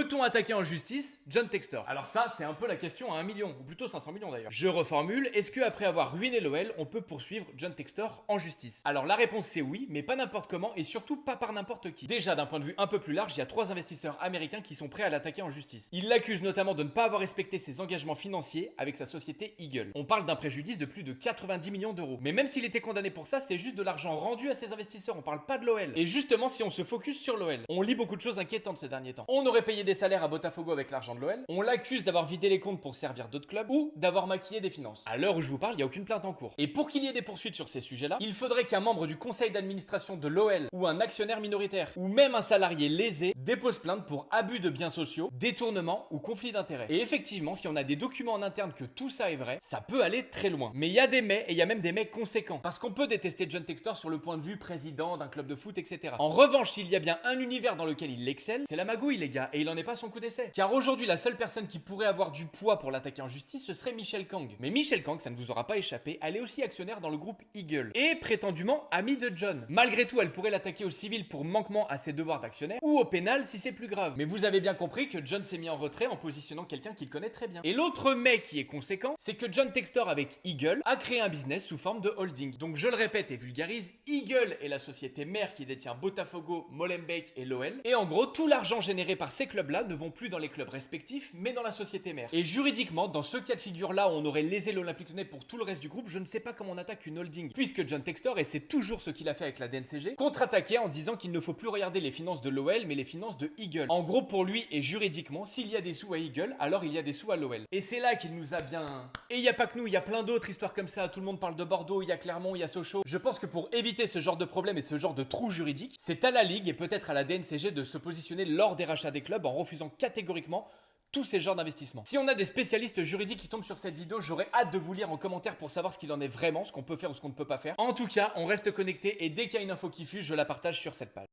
Peut-on attaquer en justice John Textor? Alors ça, c'est un peu la question à 1 million, ou plutôt 500 millions d'ailleurs. Je reformule, est-ce que après avoir ruiné l'OL, on peut poursuivre John Textor en justice? Alors la réponse c'est oui, mais pas n'importe comment et surtout pas par n'importe qui. Déjà d'un point de vue un peu plus large, il y a 3 investisseurs américains qui sont prêts à l'attaquer en justice. Ils l'accusent notamment de ne pas avoir respecté ses engagements financiers avec sa société Eagle. On parle d'un préjudice de plus de 90 millions d'euros. Mais même s'il était condamné pour ça, c'est juste de l'argent rendu à ses investisseurs, on parle pas de l'OL. Et justement, si on se focus sur l'OL, on lit beaucoup de choses inquiétantes ces derniers temps. On aurait payé des salaires à Botafogo avec l'argent de l'OL, on l'accuse d'avoir vidé les comptes pour servir d'autres clubs ou d'avoir maquillé des finances. À l'heure où je vous parle, il n'y a aucune plainte en cours. Et pour qu'il y ait des poursuites sur ces sujets-là, il faudrait qu'un membre du conseil d'administration de l'OL ou un actionnaire minoritaire ou même un salarié lésé dépose plainte pour abus de biens sociaux, détournement ou conflit d'intérêts. Et effectivement, si on a des documents en interne que tout ça est vrai, ça peut aller très loin. Mais il y a des mais et il y a même des mais conséquents. Parce qu'on peut détester John Textor sur le point de vue président d'un club de foot, etc. En revanche, s'il y a bien un univers dans lequel il excelle, c'est la magouille les gars, et il en est pas son coup d'essai. Car aujourd'hui, la seule personne qui pourrait avoir du poids pour l'attaquer en justice, ce serait Michelle Kang. Mais Michelle Kang, ça ne vous aura pas échappé, elle est aussi actionnaire dans le groupe Eagle. Et prétendument amie de John. Malgré tout, elle pourrait l'attaquer au civil pour manquement à ses devoirs d'actionnaire, ou au pénal si c'est plus grave. Mais vous avez bien compris que John s'est mis en retrait en positionnant quelqu'un qu'il connaît très bien. Et l'autre mais qui est conséquent, c'est que John Textor avec Eagle a créé un business sous forme de holding. Donc je le répète et vulgarise, Eagle est la société mère qui détient Botafogo, Molenbeek et l'OL. Et en gros, tout l'argent généré par ces clubs-là ne vont plus dans les clubs respectifs, mais dans la société mère. Et juridiquement, dans ce cas de figure-là, où on aurait lésé l'Olympique Lyonnais pour tout le reste du groupe, je ne sais pas comment on attaque une holding. Puisque John Textor, et c'est toujours ce qu'il a fait avec la DNCG, contre-attaquait en disant qu'il ne faut plus regarder les finances de l'OL, mais les finances de Eagle. En gros, pour lui et juridiquement, s'il y a des sous à Eagle, alors il y a des sous à l'OL. Et c'est là qu'il nous a bien... Et il n'y a pas que nous, il y a plein d'autres histoires comme ça. Tout le monde parle de Bordeaux, il y a Clermont, il y a Sochaux. Je pense que pour éviter ce genre de problème et ce genre de trou juridique, c'est à la Ligue et peut-être à la DNCG de se positionner lors des rachats des clubs en refusant catégoriquement tous ces genres d'investissements. Si on a des spécialistes juridiques qui tombent sur cette vidéo, j'aurais hâte de vous lire en commentaire pour savoir ce qu'il en est vraiment, ce qu'on peut faire ou ce qu'on ne peut pas faire. En tout cas, on reste connecté et dès qu'il y a une info qui fuse, je la partage sur cette page.